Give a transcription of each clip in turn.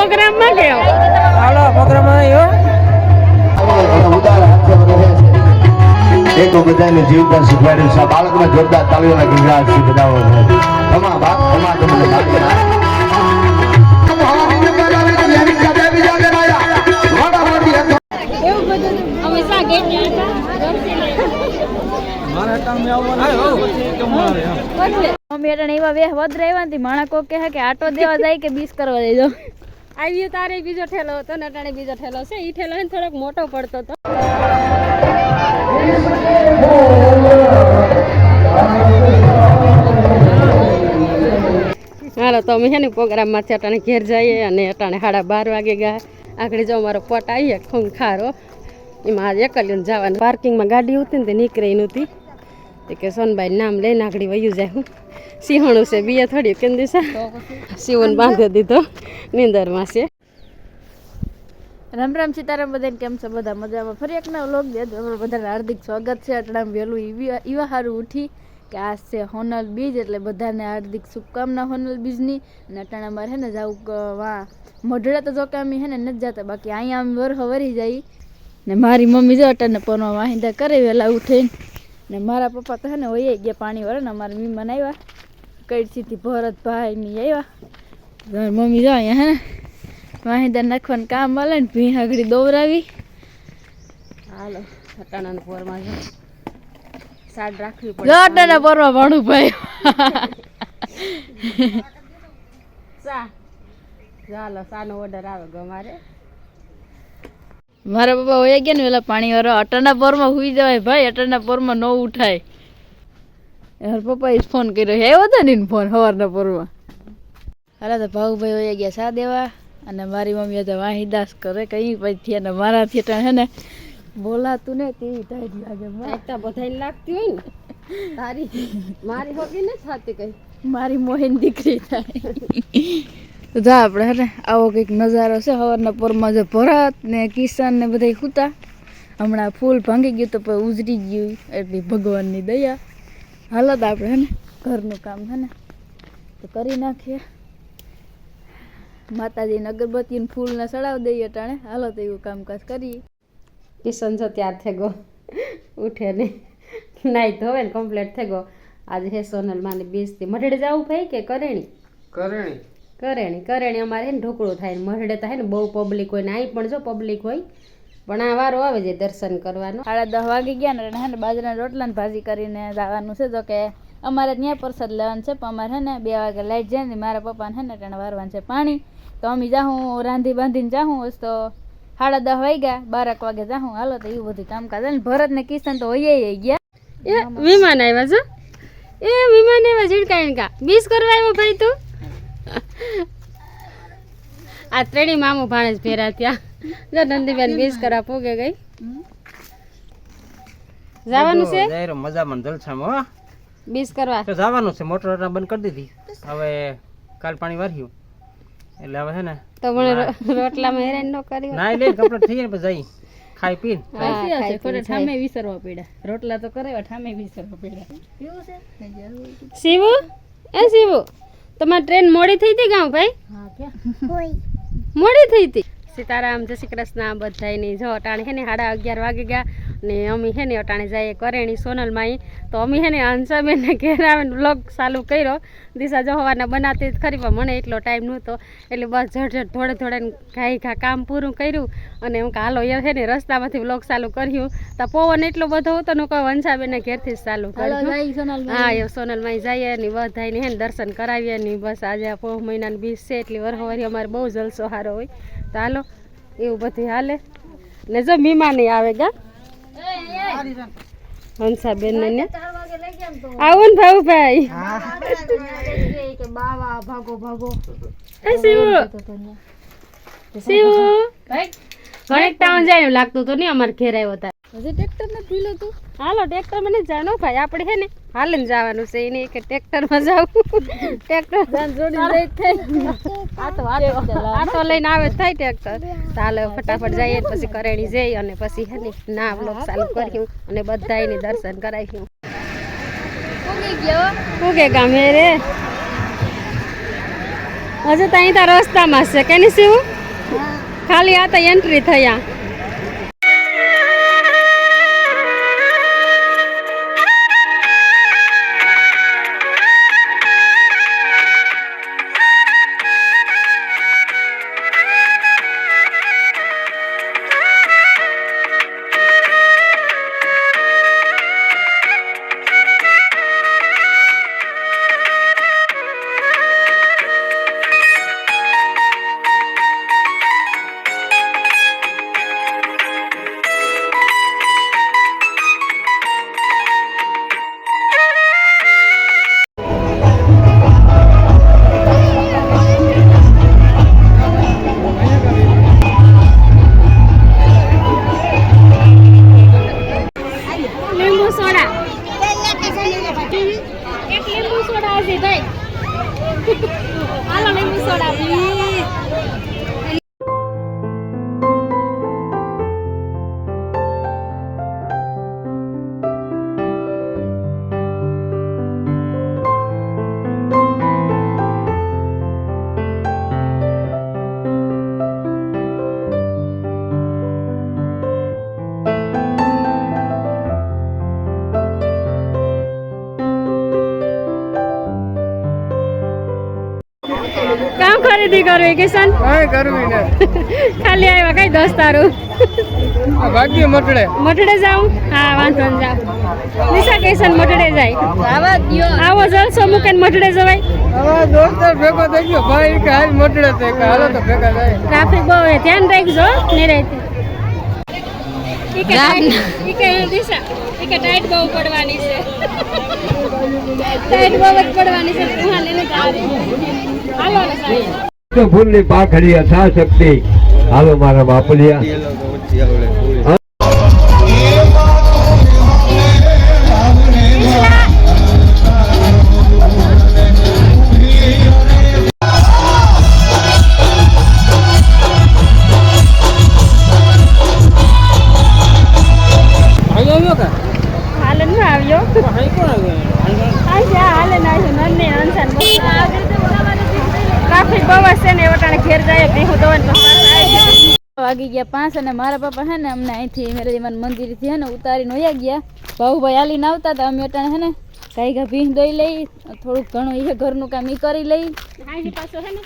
પ્રોગ્રામમાં કે હાલો પ્રોગ્રામમાં આવ્યો ઉદાર હાથે રહે છે એક બધાને જીવતા શીખવાડ્યું છે બાળકને જોરદાર તાળીઓના ગંગા બધાવો છે તમા બાપ તમા તમને એવું બધું અમે સા ગેટ મમ્મી એટલે એવા બે વધ રહેવા નથી માણા કોક કહે કે આટો દેવા જાય કે બીસ કરવા જઈ જાવ આવ્યું તારે બીજો ઠેલો હતો ને અટાણે બીજો ઠેલો છે ઈ ઠેલો ને થોડોક મોટો પડતો હતો હાલો તો અમે છે ને પ્રોગ્રામમાંથી અટાણે ઘેર જઈએ અને અટાણે 12:30 વાગે ગયા આગળ જો અમારો પોટ આવીએ ખૂંખારો એમાં આજે એકલીને જવાનું પાર્કિંગમાં ગાડી હતી ને તે નીકળી નહોતી કે સોનબાઈ નામ લઈને આગળ વયું જાય હું સિંહણું છે બીએ થોડી કેમ દિશા સિંહણ બાંધી દીધો નીંદરમાં છે રામ રામ સીતારામ બધાને કેમ છે બધા મજામાં ફરી એક નવો વ્લોગ દે બધાને હાર્દિક સ્વાગત છે અટલામ વહેલું ઈવા સારું ઉઠી કે આ છે હોનલ બીજ એટલે બધાને હાર્દિક શુભકામના હોનલ બીજની અને અટાણા મારે હે ને જાવું વા મઢડા તો જો કે અમે હે ને નથી જતા બાકી અહીંયા આમ વરહ વરી જાય ને મારી મમ્મી જો અટાને પનો વાહિંદા કરે વહેલા ઉઠીને ને મારા પપ્પા તો હે ને હોય ગયા પાણી વાળા ને અમારા મહેમાન આવ્યા કઈસીથી ભરતભાઈ ની આવ્યા મમ્મી જો અહીંયા હે ને વાહિંદા નાખવાનું કામ મળે ને ભી આગળ દોવરાવી હાલો અટાણાના પોરમાં છે સાડ રાખવી પડે અટાણા પોરમાં ભણું ભાઈ સા ચાલો સાનો ઓર્ડર આવે ગમારે મારા પપ્પા હોય ગયા ને પેલા પાણી વાળો અટાણા પોરમાં સુઈ જવાય ભાઈ અટાણા પોરમાં ન ઉઠાય યાર પપ્પાએ ફોન કર્યો આવ્યો હતો ને ફોન સવારના પોરમાં હાલા તો ભાઉભાઈ હોય ગયા સા દેવા અને મારી મમ્મી તો વાહીદાસ કરે કઈ પછી અને મારાથી હે ને બોલાતું ને તેવી ટાઈટ લાગે એકતા બધાને લાગતી હોય ને તારી મારી હોબી ને થતી કઈ મારી મોહીન દીકરી થાય તો જા આપણે હે ને આવો કંઈક નજારો છે સવારના પોરમાં જો ભરત ને કિશન ને બધા ખૂતા હમણાં ફૂલ ભાંગી ગયું તો પછી ઉજરી ગયું એટલી ભગવાનની દયા હાલો તો આપણે હે ને ઘરનું કામ હે ને તો કરી નાખીએ માતાજીને અગરબત્તી ને ફૂલ ને ચડાવી દઈએ ટાણે હાલો તો એવું કામકાજ કરીએ કિશન જો ત્યાર થઈ ગયો ઉઠે ને નાઈ ધોવે ને કમ્પ્લીટ થઈ ગયો આજે હે સોનલ માની બીજથી મઢડે જવું ભાઈ કે કરેણી કરેણી અમારે હે ને ઢોકળું થાય ને મઢડે તો હે ને બહુ પબ્લિક હોય ને અહીં પણ જો પબ્લિક હોય પણ આ વારો આવે છે દર્શન કરવાનો 10:30 વાગી ગયા ને હે ને બાજરાના રોટલા ને ભાજી કરીને જવાનું છે જો કે અમારે ત્યાં પ્રસાદ લેવાનું છે પણ અમારે હે ને 2 વાગે લાઈટ જાય ને મારા પપ્પાને હે ને ટાણે વારવાનું છે પાણી તો અમે જાઉં રાંધી બાંધીને જાઉં તો 10:30 વાગ્યા 12 વાગે જાઉં હાલો તો એવું બધું કામકાજ ને ભરત ને કિશન તો હોય ગયા એ વિમાન આવ્યા છો એ વિમાન આવ્યા ઝીડકાઈ કા બીસ કરવા આવ્યો ભાઈ તું આ ત્રણેય મામું ભાણેજ ફેરા ત્યાં જો નંદીબેન બીસ કરવા પોગે ગઈ જવાનું છે મજામાં જલસામાં બીસ કરવા તો જવાનું છે મોટર બંધ કરી દીધી હવે કાલ પાણી વાર્યું એટલે હવે છે ને તો મને રોટલામાં હેરાન ન કરી નાઈ લે કપડા થઈ જાય પછી જઈ ખાઈ પીને ઠામે વિસરવા પડ્યા રોટલા તો કરેવા ઠામે વિસરવા પડ્યા શિવુ એ શિવુ તમારી ટ્રેન મોડી થઈ હતી ગામ ભાઈ મોડી થઈ હતી સીતારામ જય શ્રી કૃષ્ણ બધાયની જો અટાણે હે ને 11:30 વાગે ગયા ને અમે હે ને અટાણે જઈએ કરેણી સોનલમાં તો અમે હે ને હંસાબેનને ઘેર આવીને વ્લોગ ચાલુ કર્યો દિશા જો હવારના બનાવતી ખરી પણ મને એટલો ટાઈમ નહોતો એટલે બસ ઝટઝટ થોડે ઘાઈ કામ પૂરું કર્યું અને હું હાલો યાર હે ને રસ્તામાંથી વ્લોગ ચાલુ કર્યું તો પવન એટલો બધો હતો ને કોઈ હંસાબેનને ઘેરથી જ ચાલુ કર્યું હા એ સોનલમાં જઈએ ને બધાને હે ને દર્શન કરાવીએ ને બસ આજે આ પોહ મહિનાની બીજ છે એટલી વરહવારી અમારે બહુ જલસો સારો હોય તો હાલો એવું બધું હાલે ને જો મીમાની આવે ગા હંસાબેન ને આવો ને ભાઈ ઘણેક ટાઉન જાય એવું લાગતું તો નહીં અમારે ઘેર આવ્યો હતા હજી ટ્રેક્ટર ને પીલો તું હાલો ટ્રેક્ટર માં નહીં જાણો ભાઈ આપણે હે ને હાલીને જવાનું છે એને કે ટ્રેક્ટર માં જાવ ટ્રેક્ટર આ તો લઈને આવે થાય ટ્રેક્ટર ચાલો ફટાફટ જઈએ પછી કરેણી જઈ અને પછી હે ને ના વ્લોગ ચાલુ કર્યું અને બધાને દર્શન કરાવ્યું ઉગે ગામે રે હજુ ત્યાં રસ્તામાં છે કે નહીં શિવ ખાલી આ તો એન્ટ્રી થયા. લીંબુ સોડા એક લીંબુ સોડા હશે ભાઈ. હાલો લીંબુ સોડા પ્લીઝ. કામ ખરીદી કરવી કિશન? કાંઈ કરવી ને ખાલી આવ્યા કઈ દોસ્તારું ભાગ્ય મટડે મટડે જાઉં? હા વાંધો ન જાઉં. નિશા કિશન મટડે જાય. આવા દ્યો આવો જલસો મૂકીને મટડે જવાય. હવે દોસ્તાર ભેગો થઈ ગયો ભાઈ કે હાલ મટડે તે કે હાલો તો ભેગા થાય. ટ્રાફિક બહુ છે, ધ્યાન રાખજો નિરાંતે. ઈ કે દિશા ઈ કે ટાઈટ બહુ પડવાની છે. ટાઈટ બહુ જ પડવાની છે. તું હા લઈને જા. હાલો ને સાહેબ. તો ફૂલની પાખડી યથાશક્તિ હાલો મારા બાપલિયા. આવ્યો કે હાલે ન આવ્યો. હાઈ કોણ આવ્યો? હાલે ના આવ્યો. નન્ને અનસાન બહુ ટ્રાફિક બહુ છે ને વટાણે ઘેર જાય ભીહું દોન વાગી ગયા 5 અને મારા પપ્પા હે ને અમને અહીંથી મેરેજીમાન મંદિરથી હે ને ઉતારીને વયા ગયા. ભાઉભાઈ હાલીને આવતા હતા. અમે અટાણે હે ને ગાય ભીંગ દોઈ લઈ, થોડુંક ઘણું એ ઘરનું કામ ઈ કરી લઈ. હાજી પાછો હે ને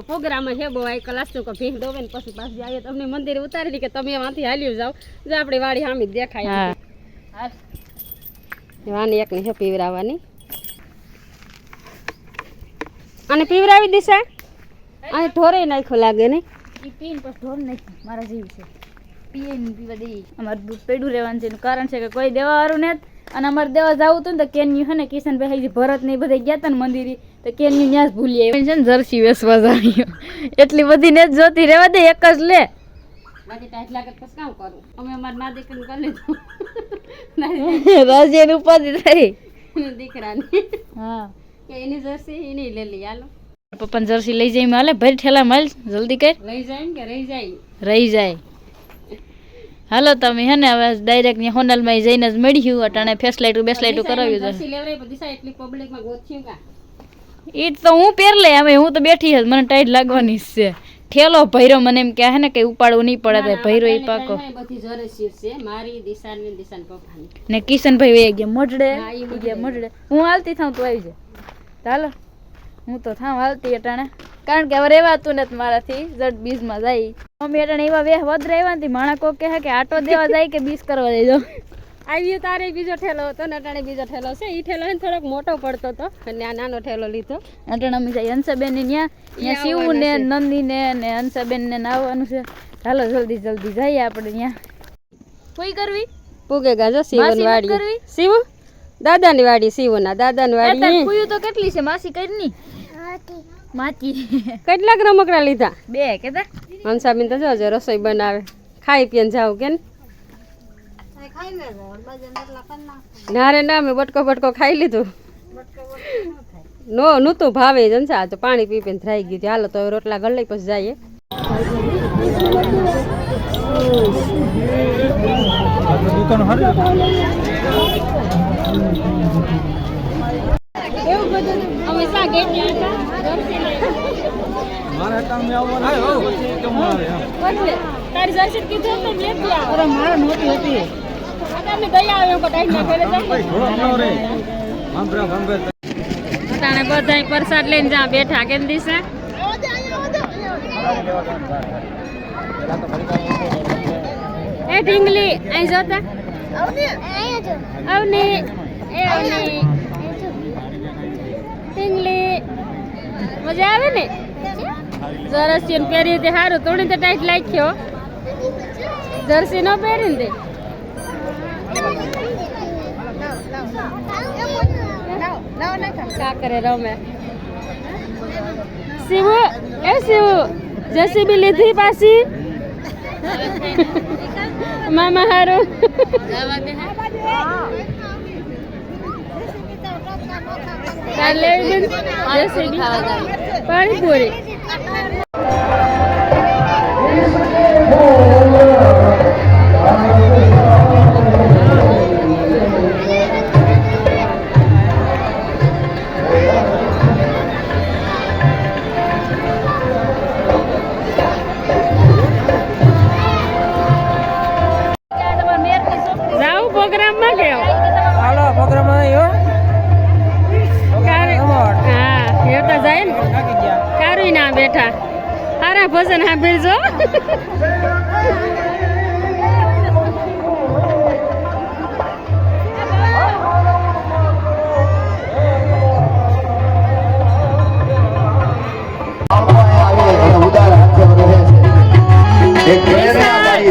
પ્રોગ્રામ છે બહુ આ ક્લાસનું કે ભીહ દોવે ને પછી પાછી આવીએ તમને મંદિરે ઉતારી કે તમે એમાંથી હાલ્યું જાઓ. જો આપણી વાડી સામે જ દેખાય. હા વાની એકની છે પીવરાવાની. અને પીવરાવી દિશા અને ઢોરે નાખ્યો લાગે ને. ઈ પીને પછી ઢોર નાખ મારા જેવી છે. પીએ ને પીવા દઈ. અમારે દૂધ પેડું રહેવાનું છે એનું કારણ છે કે કોઈ દેવાવાળું ને અને અમારે દેવા જવું હતું ને તો કેન્યુ હે ને કિશનભાઈ હજી ભરત ને બધા ગયા હતા ને મંદિરે તો કેન્યુ ન્યા જ ભૂલી આવી છે ને જર્સી વેસવા જાવ્યો. એટલી બધી ને જ જોતી રહેવા દે, એક જ લે. બાકી ટાઈટ લાગે પછી કામ કરું. અમે અમારી ના દીકરીને કરી લીધું. રાજી એની ઉપાધિ થઈ. દીકરાની હા કે એની જર્સી એની લઈ લઈ. હાલો પપ્પાને જર્સી લઈ જઈ હાલે ભરી ઠેલા માલ જલ્દી કર. લઈ જાય ને કે રહી જાય? રહી જાય. હાલો તમે હે ને હવે ડાયરેક્ટ ને હોનલમાં જઈને જ મળ્યું. અટાણે ફેસલાઈટું બેસલાઈટું કરાવ્યું છે. જર્સી લેવરાઈ પણ દિશા એટલી પબ્લિકમાં ગોથ્યું કા? ઈ તો હું પહેર લે. અમે હું તો બેઠી જ મને ટાઈટ લાગવાની જ છે. ઠેલો ભૈરો મને એમ કે હે ને કઈ ઉપાડવું નહીં પડે. ભૈરો ઈ પાકો બધી જર્સી છે મારી દિશાની દિશાન પપ્પાની ને કિશનભાઈ વહી ગયા મોઢડે. હા, ઈ ઈ ગયા મોઢડે. હું હાલતી થાઉં તું આવી જાય. ચાલો હું તો થાઉં હાલતી અટાણે. કારણ કે હવે રેવાતું ને મારાથી જટ બીજમાં જાય. મમ્મી અટાણે એવા વેહ વધરા આવ્યા ને માણા કોક કહે કે આટો દેવા જાય કે બીજ કરવા જઈ જાઓ. આવ્યું તારે બીજો ઠેલો હતો ને અટાણે બીજો ઠેલો છે. ઈ ઠેલો ને થોડોક મોટો પડતો હતો અને આ નાનો ઠેલો લીધો. અટાણે અમે જાય હંસાબેન ને ત્યાં શિવું ને નંદી ને હંસાબેન ને આવવાનું છે. ચાલો જલ્દી જલ્દી જઈએ આપણે ત્યાં. કોઈ કરવી પૂગે ગાજો સીવન માસી નથી વાડી કરવી? સીવ દાદાની વાડી સીવના દાદાની વાડી. કુયું તો કેટલી છે માસી કઈ માચી કેટલાક રમકડા લીધા? 2 કેતા હંસાબેન તો જો રસોઈ બનાવે ખાઈ પીને જાવ કે ના રે ના મેં બટકો ખાઈ લીધું. નહોતું ભાવે જનસા તો પાણી પી પીને થઈ ગયું. હાલો તો હવે રોટલા ગળ લઈ પછી જઈએ. એવું બધું અમે શા ગેટ એટલે તારી જર્સી કીધું તો લેતી આવ. અરે મારા નહોતી હતી. આને દયા આવે એમ કટાઈ ના કરે જાવ. તાણે બધાય પ્રસાદ લઈને જા બેઠા કેમ દિશે. એ ઢીંગલી અહીં જોતા આવની એ આવની ઢીંગલી મજા આવે ને જર્સી પહેરી તે સારું થોડી તો ટાઈટ લાગ્યો જર્સી ન પહેરી ને કા કરે રમે શિવ એ શિવ જેસીબી લીધી પાછી મામા હારું કાલે જેસીબી પાણીપુરી બેઠા હારા ભજન સાંભળજો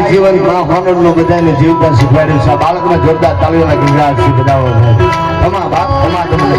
જીવનમાં હોનરનું બધાને જીવતા શીખવાડ્યું છે બાળકને જોરદાર તાળીઓના ગણગણાટ શીખડાવો છે તમા બાપ તમા તમને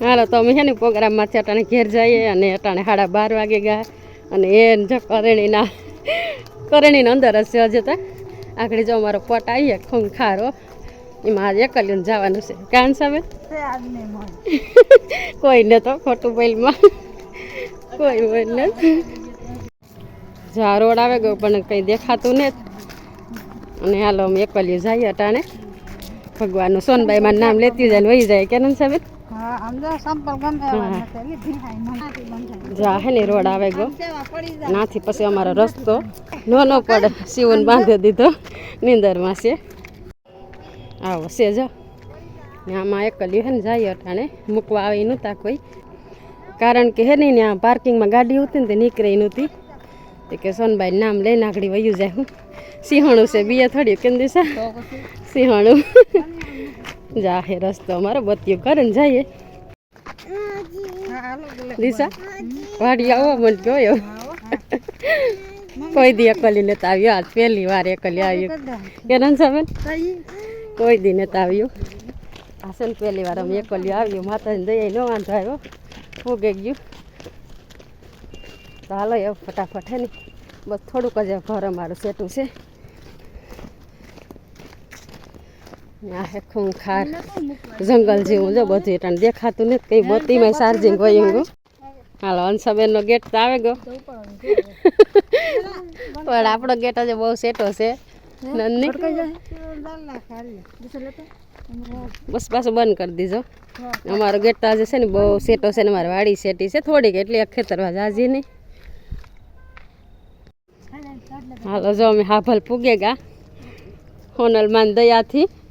હાલો તો અમે છે ને પ્રોગ્રામમાંથી અટાણે ઘેર જઈએ અને અટાણે 12:30 વાગે ગયા અને એ જો કરેણીના અંદર જ છે હજી તો આગળ જો અમારો પટ આવીએ ખૂંખારો એમાં આજે એકલીને જવાનું છે કાન સામે કોઈને તો ખોટું પહેલમાં કોઈ બોલને જા રોડ આવે ગયો પણ કંઈ દેખાતું નથી અને હાલો અમે એકલીએ જઈએ અટાણે ભગવાનનું સોનબાઈમાં નામ લેતી જાય ને વહી જાય કે ને સાહેબ જા હે ને રોડ આવે ગયો નાથી પછી અમારો રસ્તો નો પડે શિવને બાંધી દીધો નીંદરમાં છે આવો છે જો આમાં એકલ્યું હે ને જાય અટાણે મૂકવા આવી નહોતા કોઈ કારણ કે હે ને ત્યાં પાર્કિંગમાં ગાડી હતી ને તે નીકળે નહોતી તે કે સોનબાઈ નામ લઈને આગળ વયું જાય હું સિંહણું છે બીએ થોડી કેમ દિશા સિંહણું જા હે રસ્તો અમારો બત્યું કરે ને જઈએ દિશા વાડી આવો મને ગયો કોઈ દી એકલી નતા આવ્યો આજ પહેલી વાર એકલી આવ્યું કે રંસાબેન કોઈ દી નતા આવ્યું આ છે ને પહેલી વાર અમે એકલી આવ્યું માતાજીને દયા ન વાંધો આવ્યો ઉગે ગયું તો હાલો એવું ફટાફટ હે ને બસ થોડુંક જ ઘર અમારું સેટું છે આ હે ખૂંખાર જંગલ જેવું જો બધું એટલે દેખાતું નથી કઈ બત્તીમાં ચાર્જિંગ હોય એવું હાલો અંશાબેનનો ગેટ તો આવે ગયો પણ આપણો ગેટ હજુ બહુ સેટો છે નંદની બસ પાછું બંધ કરી દીધો અમારો ગેટ તો આજે છે ને બહુ સેટો છે ને મારી વાડી સેટી છે થોડીક એટલે એક ખેતરમાં જાજી નહીં હાલો જો અમે હાભલ પૂગે ગા હોનલમાન દયાથી